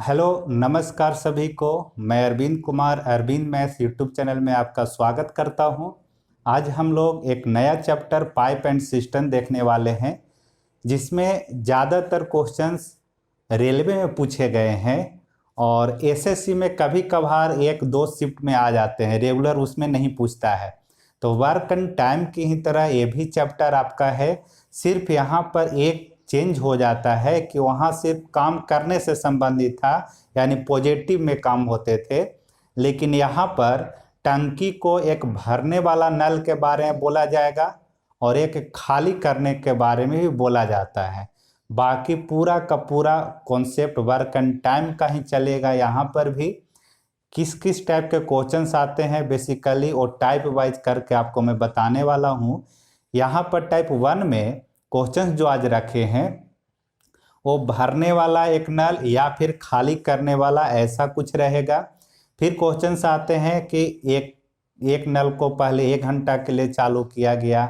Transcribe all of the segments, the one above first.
Hello नमस्कार सभी को। मैं Arvind Kumar Arvind maths YouTube channel में आपका स्वागत करता हूं। आज हम लोग एक नया चैप्टर पाइप एंड सिस्टम देखने वाले हैं, जिसमें ज़्यादातर क्वेश्चंस रेलवे में पूछे गए हैं और एसएससी में कभी कभार एक दो शिफ्ट में आ जाते हैं, रेगुलर उसमें नहीं पूछता है। तो वर्क एंड टाइम की ही तरह ये भी चैप्टर आपका है, सिर्फ यहाँ पर एक चेंज हो जाता है कि वहाँ सिर्फ काम करने से संबंधित था, यानी पॉजिटिव में काम होते थे, लेकिन यहाँ पर टंकी को एक भरने वाला नल के बारे में बोला जाएगा और एक खाली करने के बारे में भी बोला जाता है। बाकी पूरा का पूरा कॉन्सेप्ट वर्क एंड टाइम का ही चलेगा। यहाँ पर भी किस किस टाइप के क्वेश्चंस आते हैं बेसिकली और टाइप वाइज करके आपको मैं बताने वाला हूँ। यहाँ पर टाइप 1 में क्वेश्चंस जो आज रखे हैं वो भरने वाला एक नल या फिर खाली करने वाला ऐसा कुछ रहेगा। फिर क्वेश्चंस आते हैं कि एक नल को पहले 1 घंटा के लिए चालू किया गया,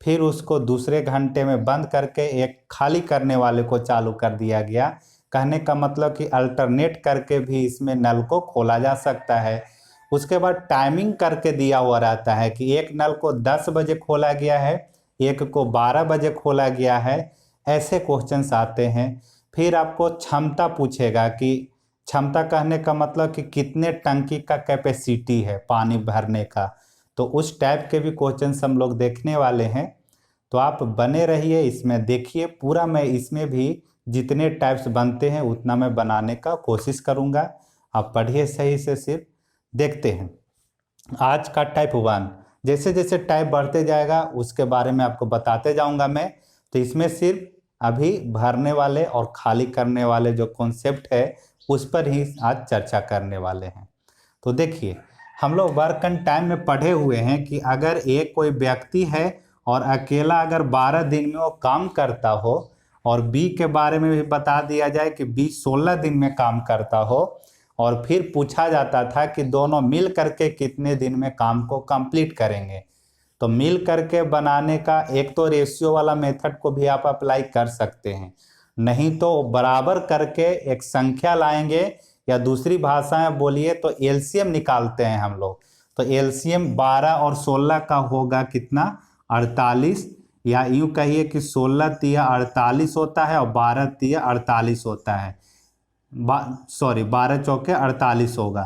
फिर उसको दूसरे घंटे में बंद करके एक खाली करने वाले को चालू कर दिया गया। कहने का मतलब कि अल्टरनेट करके भी इसमें नल को खोला जा सकता है। उसके बाद टाइमिंग करके दिया हुआ रहता है कि एक नल को 10 बजे खोला गया है, एक को 12 बजे खोला गया है, ऐसे क्वेश्चंस आते हैं। फिर आपको क्षमता पूछेगा कि क्षमता कहने का मतलब कि कितने टंकी का कैपेसिटी है पानी भरने का। तो उस टाइप के भी क्वेश्चंस हम लोग देखने वाले हैं, तो आप बने रहिए, इसमें देखिए पूरा। मैं इसमें भी जितने टाइप्स बनते हैं उतना मैं बनाने का कोशिश करूँगा। आप पढ़िए सही से, सिर्फ देखते हैं आज का टाइप 1। जैसे जैसे टाइप बढ़ते जाएगा उसके बारे में आपको बताते जाऊंगा मैं। तो इसमें सिर्फ अभी भरने वाले और खाली करने वाले जो कॉन्सेप्ट है उस पर ही आज चर्चा करने वाले हैं। तो देखिए, हम लोग वर्क एंड टाइम में पढ़े हुए हैं कि अगर एक कोई व्यक्ति है और अकेला अगर 12 दिन में वो काम करता हो, और बी के बारे में भी बता दिया जाए कि बी 16 दिन में काम करता हो, और फिर पूछा जाता था कि दोनों मिल करके कितने दिन में काम को कंप्लीट करेंगे। तो मिल करके बनाने का एक तो रेशियो वाला मेथड को भी आप अप्लाई कर सकते हैं, नहीं तो बराबर करके एक संख्या लाएंगे, या दूसरी भाषा में बोलिए तो एलसीएम निकालते हैं हम लोग। तो एलसीएम 12 और 16 का होगा कितना, 48, या यूं कहिए कि 16 तिया 48 होता है और 12 तिया 48 होता है। 12 चौके 48 होगा।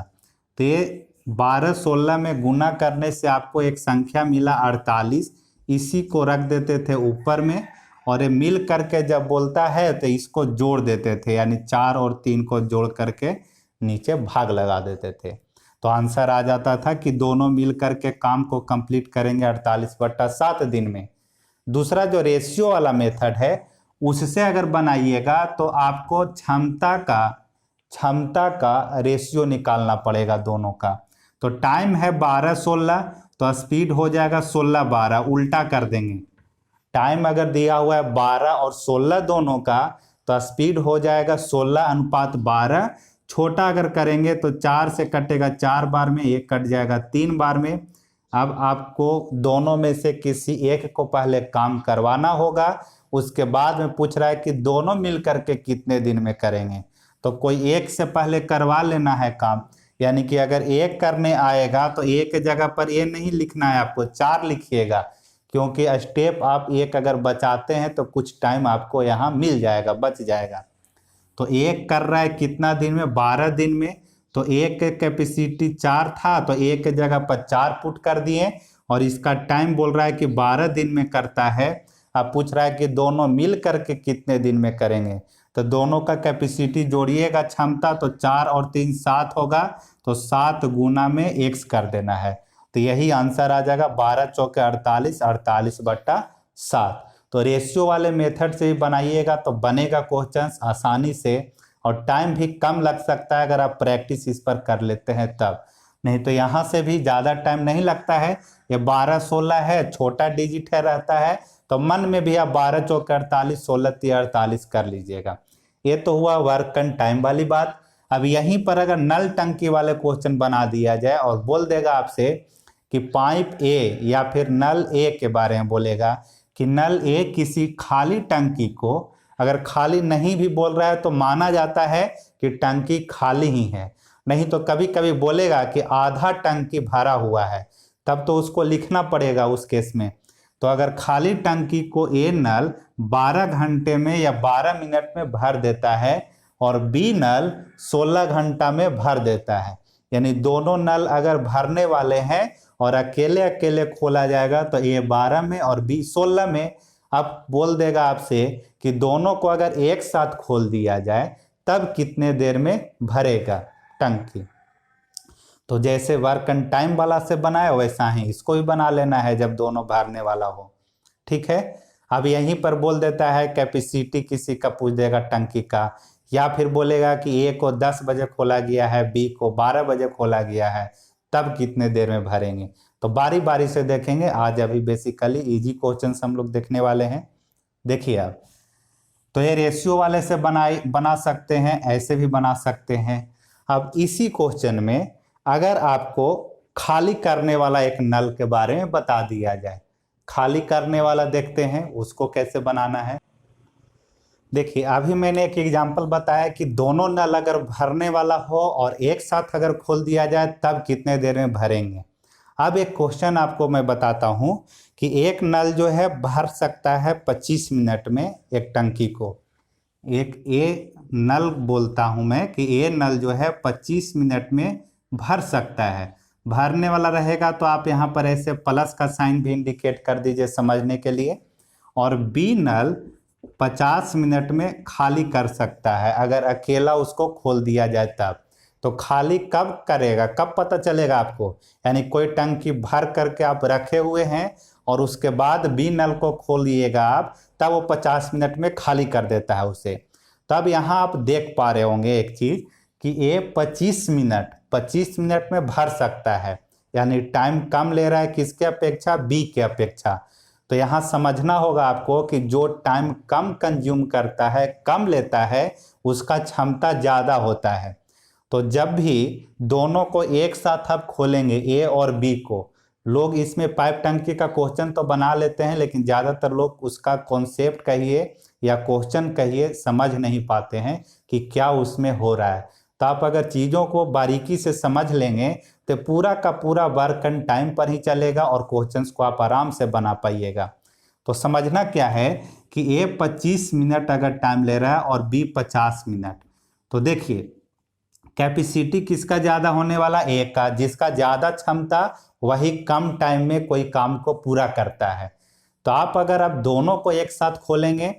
तो ये 12-16 में गुना करने से आपको एक संख्या मिला 48, इसी को रख देते थे ऊपर में, और ये मिल करके जब बोलता है तो इसको जोड़ देते थे, यानी 4 और 3 को जोड़ करके नीचे भाग लगा देते थे। तो आंसर आ जाता था कि दोनों मिल करके काम को कंप्लीट करेंगे 48/7 दिन में। दूसरा जो रेशियो वाला मेथड है उससे अगर बनाइएगा तो आपको क्षमता का रेशियो निकालना पड़ेगा दोनों का। तो टाइम है 12-16, तो स्पीड हो जाएगा 16-12, उल्टा कर देंगे। टाइम अगर दिया हुआ है 12 और 16 दोनों का, तो स्पीड हो जाएगा 16:12। छोटा अगर करेंगे तो 4 से कटेगा 4 बार में, 1 कट जाएगा 3 बार में। अब आपको दोनों में से किसी एक को पहले काम करवाना होगा, उसके बाद में पूछ रहा है कि दोनों मिल करके कितने दिन में करेंगे। तो कोई एक से पहले करवा लेना है काम, यानी कि अगर एक करने आएगा तो एक जगह पर ये नहीं लिखना है, आपको 4 लिखिएगा, क्योंकि स्टेप आप एक अगर बचाते हैं तो कुछ टाइम आपको यहाँ मिल जाएगा, बच जाएगा। तो एक कर रहा है कितना दिन में, 12 दिन में। तो एक कैपेसिटी 4 था, तो एक के जगह पर 4 पुट कर दिए, और इसका टाइम बोल रहा है कि 12 दिन में करता है। अब पूछ रहा है कि दोनों मिल करके कितने दिन में करेंगे। तो दोनों का कैपेसिटी जोड़िएगा क्षमता, तो 4 और 3 7 होगा, तो 7 गुना में x कर देना है। तो यही आंसर आ जाएगा 12 चौके 48, 48/7। तो रेशियो वाले मेथड से ही बनाइएगा तो बनेगा क्वेश्चंस आसानी से, और टाइम भी कम लग सकता है अगर आप प्रैक्टिस इस पर कर लेते हैं तब। नहीं तो यहाँ से भी ज़्यादा टाइम नहीं लगता है। ये 12-16 है, छोटा डिजिट है रहता है, तो मन में भी आप 12 चौके 48, 16 तिया 48 कर लीजिएगा। ये तो हुआ वर्क एंड टाइम वाली बात। अब यहीं पर अगर नल टंकी वाले क्वेश्चन बना दिया जाए और बोल देगा आपसे कि पाइप ए या फिर नल ए के बारे में बोलेगा कि नल ए किसी खाली टंकी को अगर खाली नहीं भी बोल रहा है तो माना जाता है कि टंकी खाली ही है। नहीं तो कभी कभी बोलेगा कि आधा टंकी भरा हुआ है, तब तो उसको लिखना पड़ेगा उस केस में। तो अगर खाली टंकी को ए नल 12 घंटे में या 12 मिनट में भर देता है और बी नल 16 घंटा में भर देता है, यानी दोनों नल अगर भरने वाले हैं और अकेले अकेले खोला जाएगा तो ए 12 में और बी 16 में, अब बोल देगा आपसे कि दोनों को अगर एक साथ खोल दिया जाए तब कितने देर में भरेगा टंकी। तो जैसे वर्क एंड टाइम वाला से बनाए वैसा ही इसको भी बना लेना है जब दोनों भरने वाला हो। ठीक है, अब यहीं पर बोल देता है कैपेसिटी किसी का पूछ देगा टंकी का, या फिर बोलेगा कि ए को 10 बजे खोला गया है, बी को 12 बजे खोला गया है, तब कितने देर में भरेंगे। तो बारी बारी से देखेंगे। आज अभी बेसिकली इजी क्वेश्चन हम लोग देखने वाले हैं। देखिए आप, तो ये रेशियो वाले से बना सकते हैं, ऐसे भी बना सकते हैं। अब इसी क्वेश्चन में अगर आपको खाली करने वाला एक नल के बारे में बता दिया जाए, खाली करने वाला देखते हैं उसको कैसे बनाना है। देखिए अभी मैंने एक एग्जांपल बताया कि दोनों नल अगर भरने वाला हो और एक साथ अगर खोल दिया जाए तब कितने देर में भरेंगे। अब एक क्वेश्चन आपको मैं बताता हूं कि एक नल जो है भर सकता है 25 मिनट में एक टंकी को। एक ए नल बोलता हूं मैं कि ए नल जो है 25 मिनट में भर सकता है। भरने वाला रहेगा तो आप यहाँ पर ऐसे प्लस का साइन भी इंडिकेट कर दीजिए समझने के लिए। और बी नल 50 मिनट में खाली कर सकता है अगर अकेला उसको खोल दिया जाए तब। तो खाली कब करेगा, कब पता चलेगा आपको, यानी कोई टंकी भर करके आप रखे हुए हैं और उसके बाद बी नल को खोलिएगा आप, तब वो 50 मिनट में खाली कर देता है उसे। तब यहाँ आप देख पा रहे होंगे एक चीज कि ए 25 मिनट में भर सकता है, यानी टाइम कम ले रहा है किसके अपेक्षा, बी के अपेक्षा। तो यहाँ समझना होगा आपको कि जो टाइम कम कंज्यूम करता है, कम लेता है, उसका क्षमता ज़्यादा होता है। तो जब भी दोनों को एक साथ आप खोलेंगे ए और बी को, लोग इसमें पाइप टंकी का क्वेश्चन तो बना लेते हैं लेकिन ज़्यादातर लोग उसका कॉन्सेप्ट कहिए या क्वेश्चन कहिए समझ नहीं पाते हैं कि क्या उसमें हो रहा है। तो आप अगर चीज़ों को बारीकी से समझ लेंगे तो पूरा का पूरा वर्क एंड टाइम पर ही चलेगा और क्वेश्चंस को आप आराम से बना पाइएगा। तो समझना क्या है कि ए 25 मिनट अगर टाइम ले रहा है और बी 50 मिनट, तो देखिए कैपेसिटी किसका ज़्यादा होने वाला, ए का। जिसका ज़्यादा क्षमता वही कम टाइम में कोई काम को पूरा करता है। तो आप अगर आप दोनों को एक साथ खोलेंगे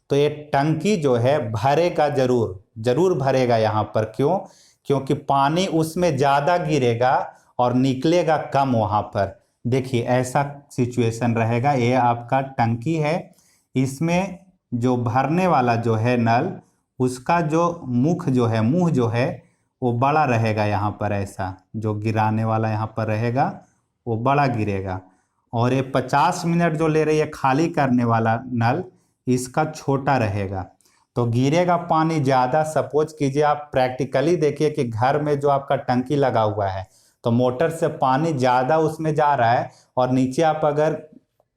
तो ये टंकी जो है भरेगा, जरूर भरेगा। यहाँ पर क्यों, क्योंकि पानी उसमें ज़्यादा गिरेगा और निकलेगा कम वहाँ पर। देखिए ऐसा सिचुएशन रहेगा। ये आपका टंकी है, इसमें जो भरने वाला जो है नल, उसका जो मुंह जो है वो बड़ा रहेगा यहाँ पर। ऐसा जो गिराने वाला यहाँ पर रहेगा वो बड़ा गिरेगा। और ये 50 मिनट जो ले रही है खाली करने वाला नल, इसका छोटा रहेगा तो गिरेगा पानी ज़्यादा। सपोज कीजिए आप प्रैक्टिकली देखिए कि घर में जो आपका टंकी लगा हुआ है तो मोटर से पानी ज़्यादा उसमें जा रहा है, और नीचे आप अगर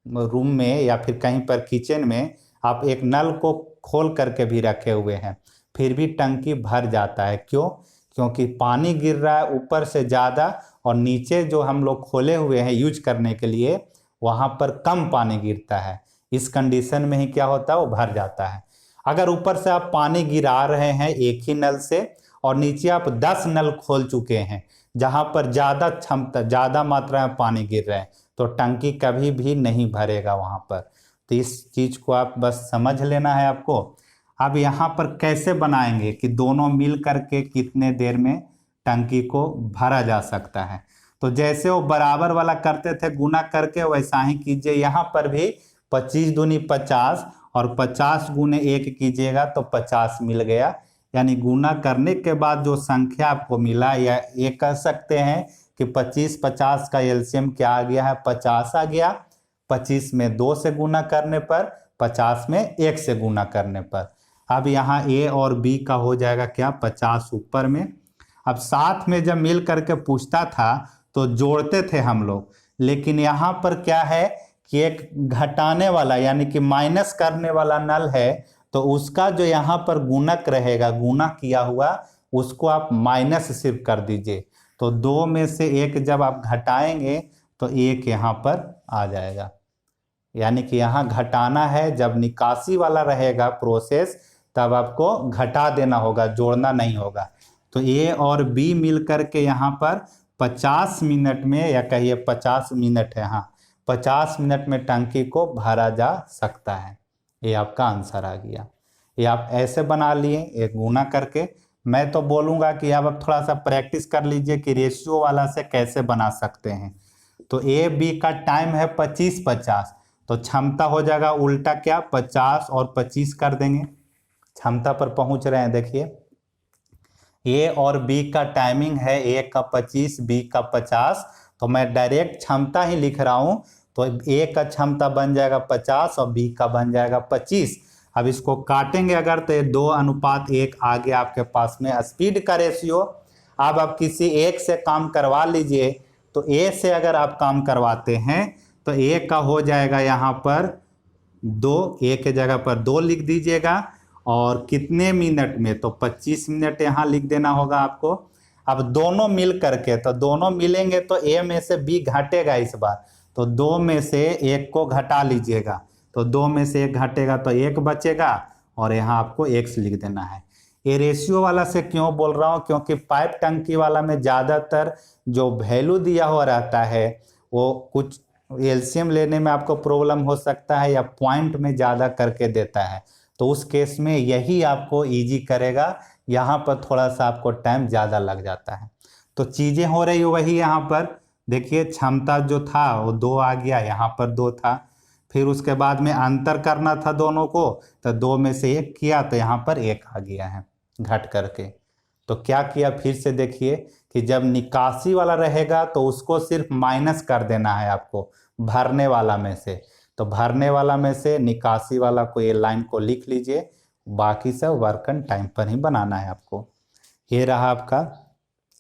रूम में या फिर कहीं पर किचन में आप एक नल को खोल करके भी रखे हुए हैं, फिर भी टंकी भर जाता है। क्यों, क्योंकि पानी गिर रहा है ऊपर से ज़्यादा और नीचे जो हम लोग खोले हुए हैं यूज करने के लिए वहाँ पर कम पानी गिरता है। इस कंडीशन में ही क्या होता है, वो भर जाता है। अगर ऊपर से आप पानी गिरा रहे हैं एक ही नल से और नीचे आप 10 नल खोल चुके हैं जहाँ पर ज़्यादा क्षमता, ज़्यादा मात्रा में पानी गिर रहा है, तो टंकी कभी भी नहीं भरेगा वहाँ पर। तो इस चीज़ को आप बस समझ लेना है आपको। अब यहाँ पर कैसे बनाएंगे कि दोनों मिल करके कितने देर में टंकी को भरा जा सकता है। तो जैसे वो बराबर वाला करते थे गुना करके, वैसा ही कीजिए। यहाँ पर भी 25 दूनी 50 और 50 गुने 1 कीजिएगा तो 50 मिल गया। यानी गुना करने के बाद जो संख्या आपको मिला, या ये कह सकते हैं कि 25-50 का एलसीएम क्या आ गया है, 50 आ गया। 25 में 2 से गुना करने पर, 50 में 1 से गुना करने पर। अब यहाँ ए और बी का हो जाएगा क्या, 50 ऊपर में। अब साथ में जब मिल करके पूछता था तो जोड़ते थे हम लोग, लेकिन यहाँ पर क्या है कि एक घटाने वाला यानी कि माइनस करने वाला नल है, तो उसका जो यहाँ पर गुणक रहेगा, गुणा किया हुआ, उसको आप माइनस सिर्फ कर दीजिए। तो 2 में से 1 जब आप घटाएंगे तो 1 यहाँ पर आ जाएगा। यानी कि यहाँ घटाना है, जब निकासी वाला रहेगा प्रोसेस तब आपको घटा देना होगा, जोड़ना नहीं होगा। तो ए और बी मिल करके यहाँ पर 50 मिनट में, या कहिए 50 मिनट है, हाँ 50 मिनट में टंकी को भरा जा सकता है। ये आपका आंसर आ गया। ये आप ऐसे बना लिए एक गुना करके। मैं तो बोलूँगा कि आप थोड़ा सा प्रैक्टिस कर लीजिए कि रेशियो वाला से कैसे बना सकते हैं। तो ए बी का टाइम है 25-50, तो क्षमता हो जाएगा उल्टा क्या, 50 और 25 कर देंगे, क्षमता पर पहुंच रहे हैं। देखिए ए और बी का टाइमिंग है, ए का 25 बी का 50, तो मैं डायरेक्ट क्षमता ही लिख रहा हूं। तो ए का क्षमता बन जाएगा 50 और बी का बन जाएगा 25। अब इसको काटेंगे अगर तो 2:1 आ गया आपके पास में स्पीड का रेशियो। अब आप किसी एक से काम करवा लीजिए, तो ए से अगर आप काम करवाते हैं तो ए का हो जाएगा यहाँ पर 2, ए के जगह पर 2 लिख दीजिएगा, और कितने मिनट में, तो 25 मिनट यहाँ लिख देना होगा आपको। अब दोनों मिल करके, तो दोनों मिलेंगे तो ए में से बी घटेगा इस बार, तो 2 में से 1 को घटा लीजिएगा, तो 2 में से 1 घटेगा तो 1 बचेगा, और यहाँ आपको x लिख देना है। ये रेशियो वाला से क्यों बोल रहा हूँ, क्योंकि पाइप टंकी वाला में ज़्यादातर जो वैल्यू दिया हुआ रहता है वो कुछ एलसीएम लेने में आपको प्रॉब्लम हो सकता है, या पॉइंट में ज़्यादा करके देता है, तो उस केस में यही आपको इजी करेगा। यहाँ पर थोड़ा सा आपको टाइम ज़्यादा लग जाता है। तो चीज़ें हो रही वही यहाँ पर देखिए, क्षमता जो था वो 2 आ गया, यहाँ पर 2 था, फिर उसके बाद में अंतर करना था दोनों को, तो 2 में से 1 किया तो यहाँ पर 1 आ गया है घट करके। तो क्या किया फिर से देखिए कि जब निकासी वाला रहेगा तो उसको सिर्फ माइनस कर देना है आपको भरने वाला में से। तो भरने वाला में से निकासी वाला को, ये लाइन को लिख लीजिए, बाकी सब वर्क एंड टाइम पर ही बनाना है आपको। ये रहा आपका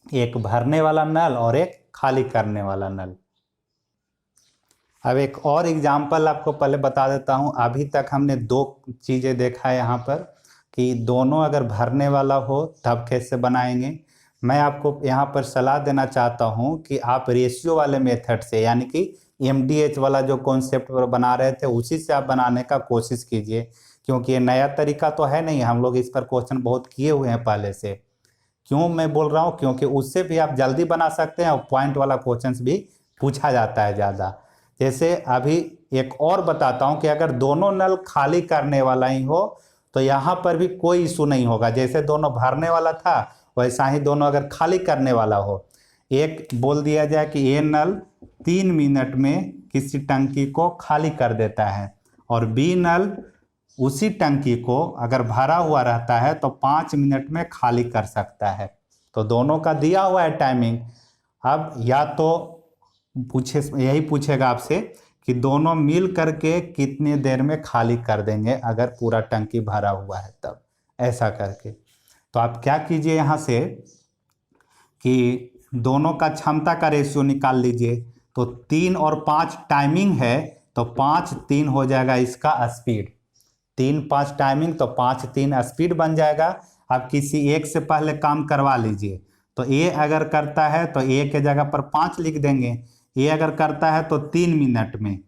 एक भरने वाला नल और एक खाली करने वाला नल। अब एक और एग्जाम्पल आपको पहले बता देता हूँ। अभी तक हमने 2 चीज़ें देखा है यहाँ पर कि दोनों अगर भरने वाला हो तब कैसे बनाएंगे। मैं आपको यहाँ पर सलाह देना चाहता हूँ कि आप रेशियो वाले मेथड से, यानी कि MDH वाला जो कॉन्सेप्ट पर बना रहे थे उसी से आप बनाने का कोशिश कीजिए, क्योंकि ये नया तरीका तो है नहीं, हम लोग इस पर क्वेश्चन बहुत किए हुए हैं पहले से। क्यों मैं बोल रहा हूँ, क्योंकि उससे भी आप जल्दी बना सकते हैं और पॉइंट वाला क्वेश्चन भी पूछा जाता है ज़्यादा। जैसे अभी एक और बताता हूँ कि अगर दोनों नल खाली करने वाला ही हो तो यहाँ पर भी कोई इशू नहीं होगा। जैसे दोनों भरने वाला था वैसा ही दोनों अगर खाली करने वाला हो। एक बोल दिया जाए कि ये नल 3 मिनट में किसी टंकी को खाली कर देता है, और बी नल उसी टंकी को अगर भरा हुआ रहता है तो 5 मिनट में खाली कर सकता है। तो दोनों का दिया हुआ है टाइमिंग। अब या तो यही पूछेगा आपसे कि दोनों मिल करके कितने देर में खाली कर देंगे अगर पूरा टंकी भरा हुआ है तब, ऐसा करके। तो आप क्या कीजिए यहाँ से कि दोनों का क्षमता का रेशियो निकाल लीजिए। तो 3 और 5 टाइमिंग है, तो 5-3 हो जाएगा इसका स्पीड। 3-5 टाइमिंग तो 5-3 स्पीड बन जाएगा। आप किसी एक से पहले काम करवा लीजिए। तो ए अगर करता है तो ए के जगह पर 5 लिख देंगे। ए अगर करता है तो 3 मिनट में।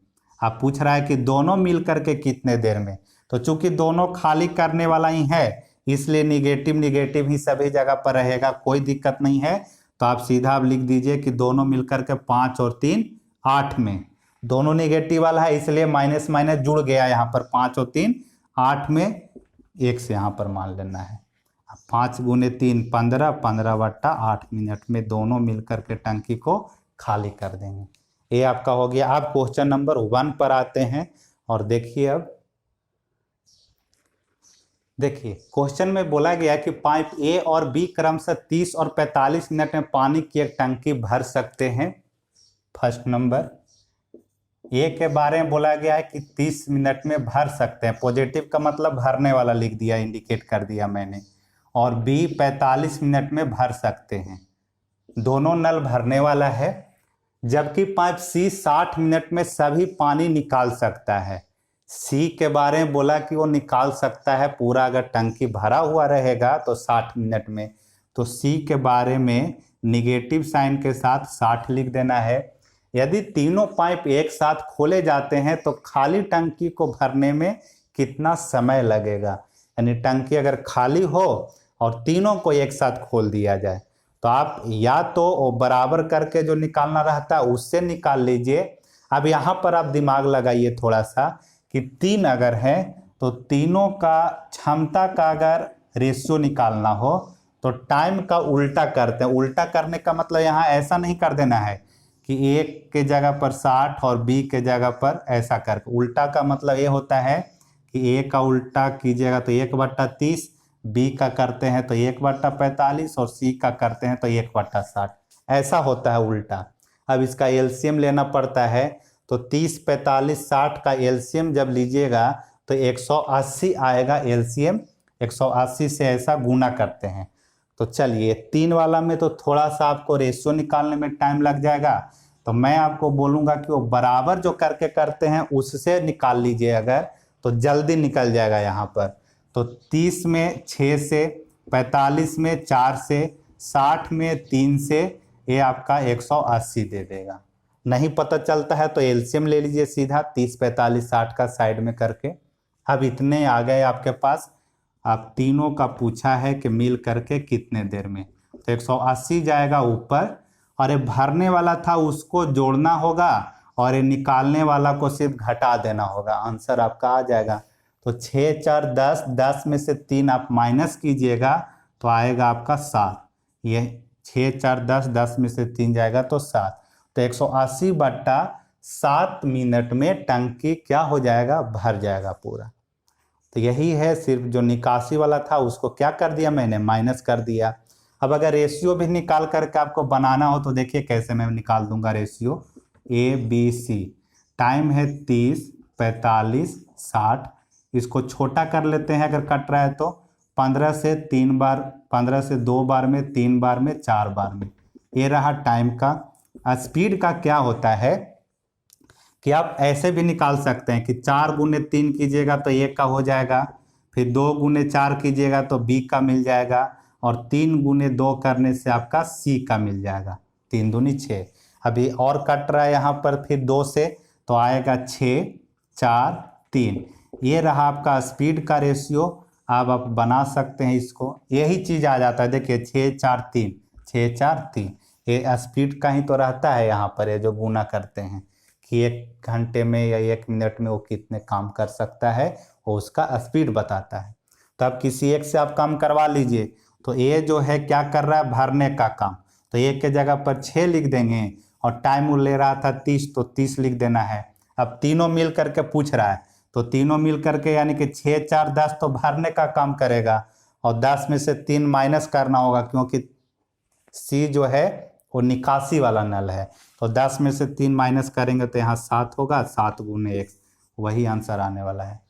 आप पूछ रहा है कि दोनों मिल करके कितने देर में, तो चूंकि दोनों खाली करने वाला ही है इसलिए निगेटिव निगेटिव ही सभी जगह पर रहेगा, कोई दिक्कत नहीं है। तो आप सीधा आप लिख दीजिए कि दोनों मिलकर के 5 और 3 8 में, दोनों निगेटिव वाला है इसलिए माइनस माइनस जुड़ गया यहाँ पर, 5 और 3 8 में 1 से यहाँ पर मान लेना है। 5 × 3 15, 15/8 मिनट में दोनों मिलकर के टंकी को खाली कर देंगे। ये आपका हो गया। आप क्वेश्चन नंबर 1 पर आते हैं और देखिए। अब देखिए क्वेश्चन में बोला गया कि पाइप ए और बी क्रमशः 30 और 45 मिनट में पानी की एक टंकी भर सकते हैं। फर्स्ट नंबर ए के बारे में बोला गया है कि 30 मिनट में भर सकते हैं, पॉजिटिव का मतलब भरने वाला लिख दिया, इंडिकेट कर दिया मैंने, और बी 45 मिनट में भर सकते हैं। दोनों नल भरने वाला है, जबकि पाइप सी 60 मिनट में सभी पानी निकाल सकता है। सी के बारे में बोला कि वो निकाल सकता है पूरा, अगर टंकी भरा हुआ रहेगा तो 60 मिनट में। तो सी के बारे में निगेटिव साइन के साथ 60 लिख देना है। यदि तीनों पाइप एक साथ खोले जाते हैं तो खाली टंकी को भरने में कितना समय लगेगा। यानी टंकी अगर खाली हो और तीनों को एक साथ खोल दिया जाए तो आप या तो बराबर करके जो निकालना रहता है उससे निकाल लीजिए। अब यहाँ पर आप दिमाग लगाइए थोड़ा सा कि 3 अगर है तो तीनों का क्षमता का अगर रेशियो निकालना हो तो टाइम का उल्टा करते हैं। उल्टा करने का मतलब यहाँ ऐसा नहीं कर देना है कि ए के जगह पर 60 और बी के जगह पर ऐसा करके। उल्टा का मतलब ये होता है कि ए का उल्टा कीजिएगा तो 1/30, बी का करते हैं तो 1/45 और सी का करते हैं तो 1/60, ऐसा होता है उल्टा। अब इसका एलसीएम लेना पड़ता है तो 30, 45, 60 का एलसीएम जब लीजिएगा तो 180 आएगा एलसीएम। 180 से ऐसा गुना करते हैं। तो चलिए 3 वाला में तो थोड़ा सा आपको रेशियो निकालने में टाइम लग जाएगा, तो मैं आपको बोलूँगा कि वो बराबर जो करके करते हैं उससे निकाल लीजिए अगर, तो जल्दी निकल जाएगा यहाँ पर। तो 30 में 6 से, 45 में 4 से, 60 में 3 से, ये आपका 180 दे देगा। नहीं पता चलता है तो एलसीएम ले लीजिए सीधा 30, 45, 60 का साइड में करके। अब इतने आ गए आपके पास। आप तीनों का पूछा है कि मिल करके कितने देर में, तो 180 जाएगा ऊपर और ये भरने वाला था उसको जोड़ना होगा और ये निकालने वाला को सिर्फ घटा देना होगा। आंसर आपका आ जाएगा। तो 6, 4, 10, 10 में से 3 आप माइनस कीजिएगा तो आएगा आपका 7। ये 6, 4, 10, 10 में से 3 जाएगा तो 7। तो 180/7 मिनट में टंकी क्या हो जाएगा, भर जाएगा पूरा। तो यही है, सिर्फ जो निकासी वाला था उसको क्या कर दिया मैंने, माइनस कर दिया। अब अगर रेशियो भी निकाल करके आपको बनाना हो तो देखिए कैसे मैं निकाल दूंगा ratio. A B C, time है 30, 45, 60। इसको छोटा कर लेते हैं अगर कट रहा है तो 15 से 3 बार, 15 से 2 बार में, 3 बार में, 4 बार में। ये रहा टाइम का। स्पीड का क्या होता है कि आप ऐसे भी निकाल सकते हैं कि 4 × 3 कीजिएगा तो ए का हो जाएगा, फिर 2 × 4 कीजिएगा तो बी का मिल जाएगा, और 3 × 2 करने से आपका सी का मिल जाएगा। 3 दूनी 6। अभी और कट रहा है यहाँ पर फिर 2 से तो आएगा 6, 4, 3। ये रहा आपका स्पीड का रेशियो। अब आप बना सकते हैं इसको, यही चीज़ आ जाता है। देखिए 6, 4, 3, 6, 4, 3, ये स्पीड का ही तो रहता है यहाँ पर। ये जो गुना करते हैं कि 1 घंटे में या 1 मिनट में वो कितने काम कर सकता है, वो उसका स्पीड बताता है। तो अब किसी एक से आप काम करवा लीजिए। तो ये जो है क्या कर रहा है, भरने का काम, तो 1 के जगह पर 6 लिख देंगे और टाइम वो ले रहा था 30 तो 30 लिख देना है। अब तीनों मिल करके पूछ रहा है तो तीनों मिल करके यानी कि 6, 4, 10 तो भरने का काम करेगा और 10 में से 3 माइनस करना होगा क्योंकि सी जो है वो निकासी वाला नल है। तो 10 में से 3 माइनस करेंगे तो यहाँ 7 होगा, 7 × 1, वही आंसर आने वाला है।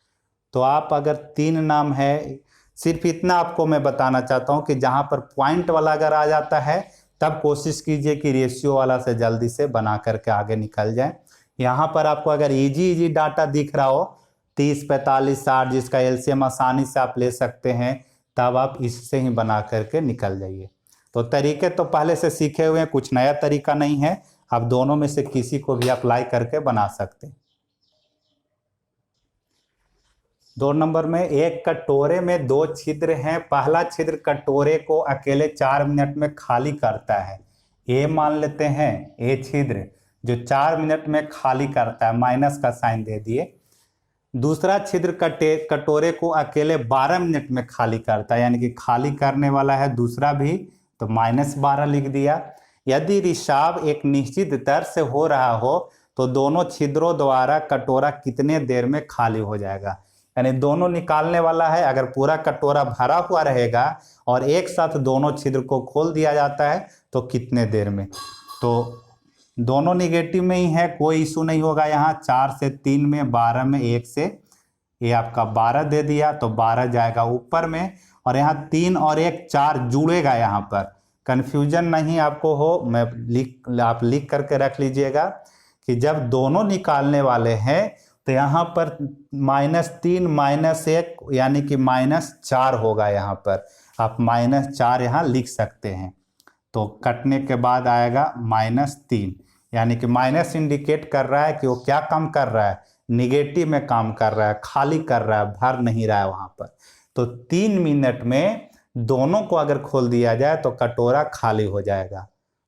तो आप अगर 3 नाम है, सिर्फ इतना आपको मैं बताना चाहता हूँ कि जहाँ पर पॉइंट वाला अगर आ जाता है तब कोशिश कीजिए कि रेशियो वाला से जल्दी से बना करके आगे निकल जाए। यहाँ पर आपको अगर इजी डाटा दिख रहा हो 30, 45, 60 जिसका एलसीएम आसानी से आप ले सकते हैं, तब आप इससे ही बना करके निकल जाइए। तो तरीके तो पहले से सीखे हुए हैं, कुछ नया तरीका नहीं है। आप दोनों में से किसी को भी अप्लाई करके बना सकते हैं। 2 नंबर में, एक कटोरे में 2 छिद्र हैं। पहला छिद्र कटोरे को अकेले 4 मिनट में खाली करता है। ए मान लेते हैं, ए छिद्र जो 4 मिनट में खाली करता है, माइनस का साइन दे दिए। दूसरा छिद्र कटोरे को अकेले 12 मिनट में खाली करता है, यानी कि खाली करने वाला है दूसरा भी, तो -12 लिख दिया। यदि रिसाव एक निश्चित दर से हो रहा हो तो दोनों छिद्रों द्वारा कटोरा कितने देर में खाली हो जाएगा। यानी दोनों निकालने वाला है। अगर पूरा कटोरा भरा हुआ रहेगा और एक साथ दोनों छिद्र को खोल दिया जाता है तो कितने देर में। तो दोनों निगेटिव में ही है, कोई इशू नहीं होगा यहाँ। 4 से 3 में, 12 में 1 से, ये आपका 12 दे दिया तो 12 जाएगा ऊपर में, और यहाँ 3 और 1 4 जुड़ेगा। यहाँ पर कन्फ्यूजन नहीं आपको हो, आप लिख करके रख लीजिएगा कि जब दोनों निकालने वाले हैं तो यहाँ पर -3 -1 यानी कि -4 होगा। यहाँ पर आप -4 यहाँ लिख सकते हैं। तो कटने के बाद आएगा -3, यानी कि माइनस इंडिकेट कर रहा है कि वो क्या काम कर रहा है, निगेटिव में काम कर रहा है, खाली कर रहा है, भर नहीं रहा है वहाँ पर। तो 3 मिनट में दोनों को अगर खोल दिया जाए तो कटोरा खाली हो जाएगा।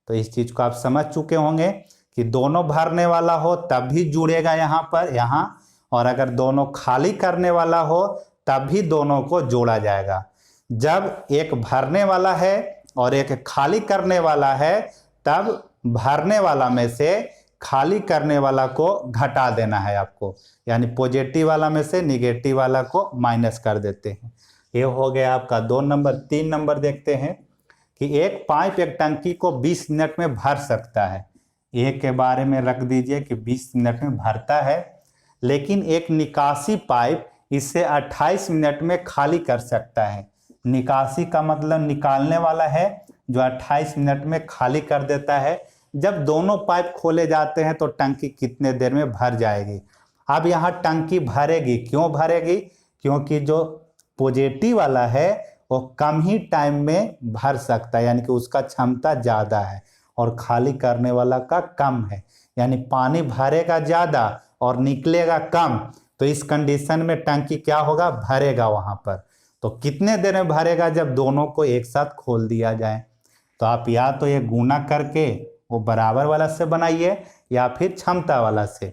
तो इस चीज़ को आप समझ चुके होंगे कि दोनों भरने वाला हो तब भी जुड़ेगा यहाँ पर, यहाँ, और अगर दोनों खाली करने वाला हो तब भी दोनों को जोड़ा जाएगा। जब एक भरने वाला है और एक खाली करने वाला है तब भरने वाला में से खाली करने वाला को घटा देना है आपको, यानी पॉजिटिव वाला में से निगेटिव वाला को माइनस कर देते हैं। ये हो गया आपका 2 नंबर। 3 नंबर देखते हैं कि एक पाइप एक टंकी को 20 मिनट में भर सकता है। एक के बारे में रख दीजिए कि 20 मिनट में भरता है, लेकिन एक निकासी पाइप इसे 28 मिनट में खाली कर सकता है। निकासी का मतलब निकालने वाला है, जो 28 मिनट में खाली कर देता है। जब दोनों पाइप खोले जाते हैं तो टंकी कितने देर में भर जाएगी। अब यहाँ टंकी भरेगी, क्यों भरेगी? क्योंकि जो पॉजिटिव वाला है वो कम ही टाइम में भर सकता है, यानी कि उसका क्षमता ज़्यादा है, और खाली करने वाला का कम है, यानी पानी भरेगा ज़्यादा और निकलेगा कम। तो इस कंडीशन में टंकी क्या होगा, भरेगा वहाँ पर। तो कितने देर में भरेगा? जब दोनों को एक साथ खोल दिया जाए। तो आप या तो ये गुना करके वो बराबर वाला से बनाइए या फिर क्षमता वाला से।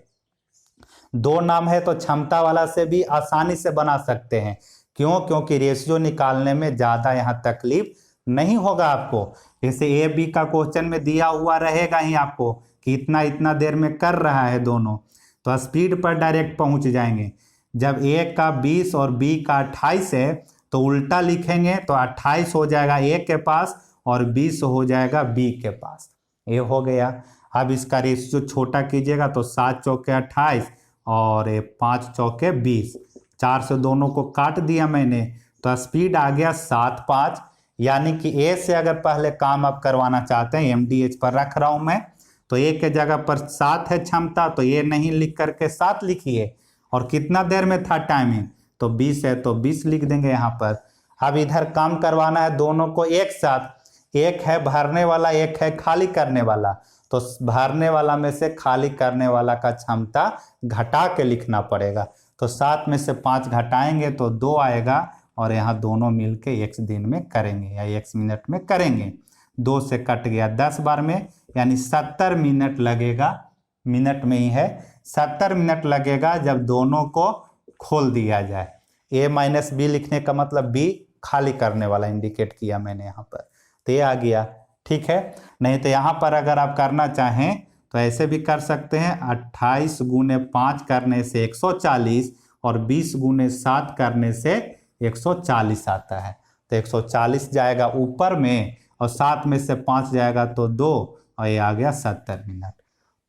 2 नाम है तो क्षमता वाला से भी आसानी से बना सकते हैं। क्यों? क्योंकि रेशियो निकालने में ज़्यादा यहाँ तकलीफ नहीं होगा आपको। जैसे ए बी का क्वेश्चन में दिया हुआ रहेगा ही आपको कि इतना इतना देर में कर रहा है दोनों, तो स्पीड पर डायरेक्ट पहुँच जाएंगे। जब ए का 20 और बी का 28 है तो उल्टा लिखेंगे तो 28 हो जाएगा ए के पास और 20 हो जाएगा बी के पास। ये हो गया। अब इसका रेशियो छोटा कीजिएगा तो 7 चौके 28 और 5 चौके 20, 4 से दोनों को काट दिया मैंने, तो स्पीड आ गया 7-5। यानी कि ए से अगर पहले काम आप करवाना चाहते हैं, MDH पर रख रहा हूं मैं, तो ए के जगह पर 7 है क्षमता, तो ये नहीं लिख करके 7 लिखिए। और कितना देर में था टाइमिंग, तो 20 है तो 20 लिख देंगे यहाँ पर। अब इधर काम करवाना है दोनों को एक साथ, एक है भरने वाला, एक है खाली करने वाला। तो भरने वाला में से खाली करने वाला का क्षमता घटा के लिखना पड़ेगा। तो 7 में से 5 घटाएंगे तो 2 आएगा, और यहाँ दोनों मिलके x दिन में करेंगे या x मिनट में करेंगे। 2 से कट गया 10 बार में, यानी 70 मिनट लगेगा। मिनट में ही है, 70 मिनट लगेगा जब दोनों को खोल दिया जाए। a माइनस बी लिखने का मतलब b खाली करने वाला इंडिकेट किया मैंने यहाँ पर, तो ये आ गया। ठीक है। नहीं तो यहाँ पर अगर आप करना चाहें तो ऐसे भी कर सकते हैं, 28 गुने 5 करने से 140 और 20 गुने 7 करने से 140 आता है। तो 140 जाएगा ऊपर में और 7 में से 5 जाएगा तो 2, और ये आ गया 70 मिनट।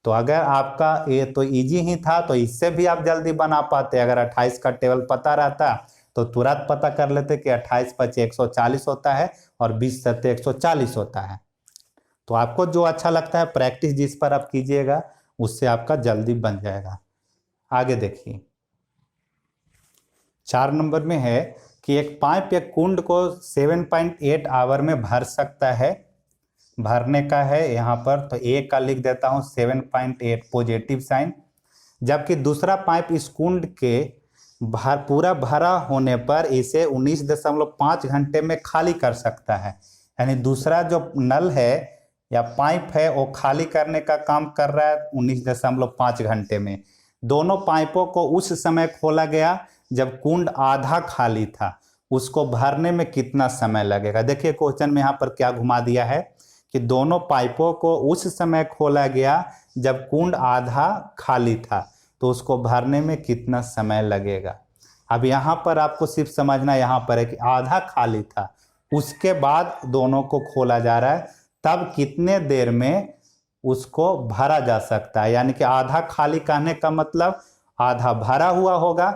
तो अगर आपका ये तो इजी ही था तो इससे भी आप जल्दी बना पाते। अगर 28 का टेबल पता रहता तो तुरंत पता कर लेते कि 28 × 5 140 होता है और 20 × 7 140 होता है। तो आपको जो अच्छा लगता है प्रैक्टिस जिस पर आप कीजिएगा उससे आपका जल्दी बन जाएगा। आगे देखिए 4 नंबर में है कि एक पाइप या कुंड को 7.8 आवर में भर सकता है। भरने का है यहाँ पर, तो ए का लिख देता हूँ 7.8 पॉजिटिव साइन, जबकि दूसरा पाइप इस कुंड के पूरा भरा होने पर इसे 19.5 घंटे में खाली कर सकता है। यानी दूसरा जो नल है या पाइप है वो खाली करने का काम कर रहा है 19.5 घंटे में। दोनों पाइपों को उस समय खोला गया जब कुंड आधा खाली था। उसको भरने में कितना समय लगेगा? देखिए क्वेश्चन में यहाँ पर क्या घुमा दिया है कि दोनों पाइपों को उस समय खोला गया जब कुंड आधा खाली था, तो उसको भरने में कितना समय लगेगा। अब यहाँ पर आपको सिर्फ समझना यहाँ पर है कि आधा खाली था, उसके बाद दोनों को खोला जा रहा है, तब कितने देर में उसको भरा जा सकता है। यानी कि आधा खाली कहने का मतलब आधा भरा हुआ होगा।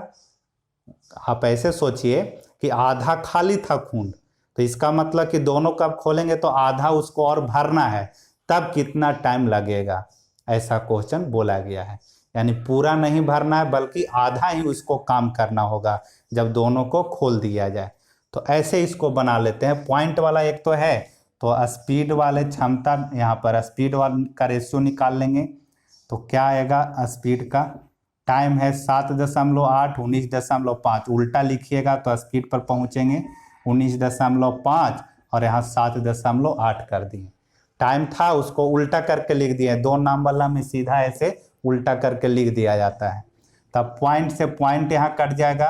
आप ऐसे सोचिए कि आधा खाली था कुंड, तो इसका मतलब कि दोनों कब खोलेंगे तो आधा उसको और भरना है, तब कितना टाइम लगेगा, ऐसा क्वेश्चन बोला गया है। यानी पूरा नहीं भरना है बल्कि आधा ही उसको काम करना होगा जब दोनों को खोल दिया जाए। तो ऐसे इसको बना लेते हैं। पॉइंट वाला एक तो है, तो स्पीड वाले क्षमता, यहाँ पर स्पीड वाले का रेशियो निकाल लेंगे। तो क्या आएगा, स्पीड का टाइम है 7.8, 19.5, उल्टा लिखिएगा तो स्पीड पर पहुँचेंगे 19.5 और यहाँ 7.8 कर दिए। टाइम था उसको उल्टा करके लिख दिए, 2 नाम वाला में सीधा ऐसे उल्टा करके लिख दिया जाता है। तब पॉइंट से पॉइंट यहाँ कट जाएगा।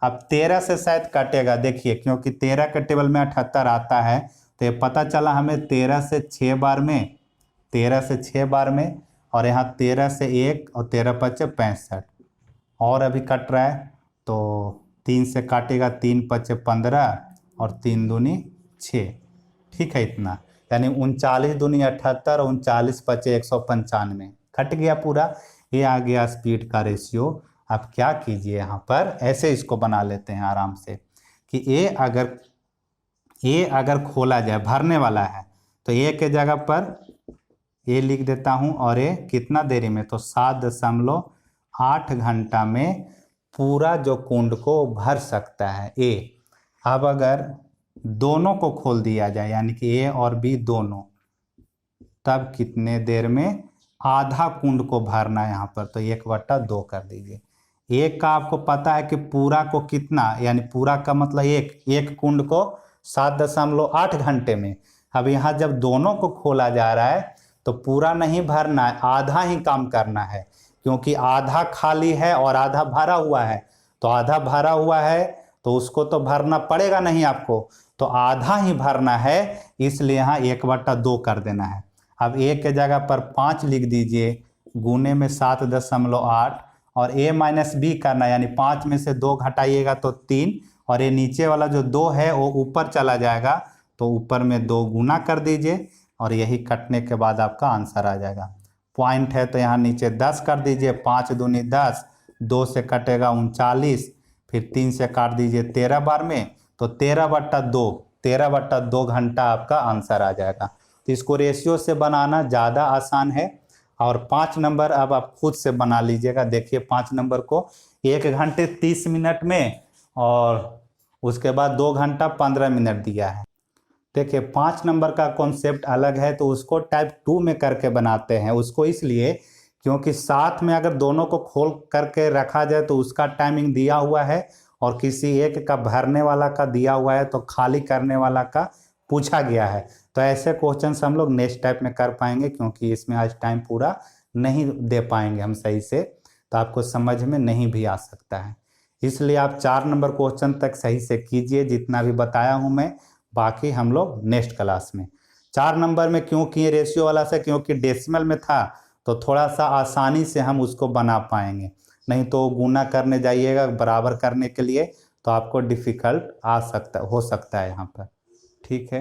अब 13 से शायद कटेगा, देखिए क्योंकि 13 के टेबल में 78 आता है, तो ये पता चला हमें 13 से 6 बार में, 13 से 6 बार में, और यहाँ 13 से 1 और 13 पचे 65 और अभी कट रहा है। तो 3 से काटेगा, 3 पचे 15 और 3 दूनी 6, ठीक है इतना, यानी 39 दूनी 78 और 39 पचे 195 कट गया पूरा। ये आ गया स्पीड का रेशियो। अब क्या कीजिए, यहाँ पर ऐसे इसको बना लेते हैं आराम से कि ए अगर खोला जाए, भरने वाला है, तो ए के जगह पर ए लिख देता हूँ, और ये कितना देरी में, तो 7.8 घंटा में पूरा जो कुंड को भर सकता है ए। अब अगर दोनों को खोल दिया जाए, यानी कि ए और बी दोनों, तब कितने देर में आधा कुंड को भरना है यहाँ पर, तो 1/2 कर दीजिए। एक का आपको पता है कि पूरा को कितना, यानी पूरा का मतलब एक कुंड को 7.8 घंटे में। अब यहाँ जब दोनों को खोला जा रहा है तो पूरा नहीं भरना है, आधा ही काम करना है, क्योंकि आधा खाली है और आधा भरा हुआ है। तो आधा भरा हुआ है तो उसको तो भरना पड़ेगा नहीं आपको, तो आधा ही भरना है, इसलिए यहाँ 1/2 कर देना है। अब ए के जगह पर 5 लिख दीजिए, गुने में 7.8, और ए माइनस बी करना, यानी 5 में से 2 घटाइएगा तो 3, और ये नीचे वाला जो 2 है वो ऊपर चला जाएगा, तो ऊपर में 2 गुना कर दीजिए, और यही कटने के बाद आपका आंसर आ जाएगा। पॉइंट है तो यहाँ नीचे 10 कर दीजिए, 5 दूनी 10, 2 से कटेगा 39, फिर 3 से काट दीजिए 13 बार में, तो 13/2 घंटा आपका आंसर आ जाएगा। तो इसको रेशियो से बनाना ज़्यादा आसान है। और 5 नंबर अब आप खुद से बना लीजिएगा। देखिए 5 नंबर को 1 घंटे 30 मिनट में, और उसके बाद 2 घंटा 15 मिनट दिया है। देखिए 5 नंबर का कॉन्सेप्ट अलग है, तो उसको टाइप 2 में करके बनाते हैं। उसको इसलिए क्योंकि साथ में अगर दोनों को खोल करके रखा जाए तो उसका टाइमिंग दिया हुआ है, और किसी एक का भरने वाला का दिया हुआ है, तो खाली करने वाला का पूछा गया है। तो ऐसे क्वेश्चंस हम लोग नेक्स्ट टाइप में कर पाएंगे, क्योंकि इसमें आज टाइम पूरा नहीं दे पाएंगे हम सही से, तो आपको समझ में नहीं भी आ सकता है। इसलिए आप 4 नंबर क्वेश्चन तक सही से कीजिए, जितना भी बताया हूँ मैं। बाकी हम लोग नेक्स्ट क्लास में 4 नंबर में क्यों किए रेशियो वाला से, क्योंकि डेसिमल में था तो थोड़ा सा आसानी से हम उसको बना पाएंगे, नहीं तो गुना करने जाइएगा बराबर करने के लिए तो आपको डिफ़िकल्ट हो सकता है यहाँ पर। ठीक है।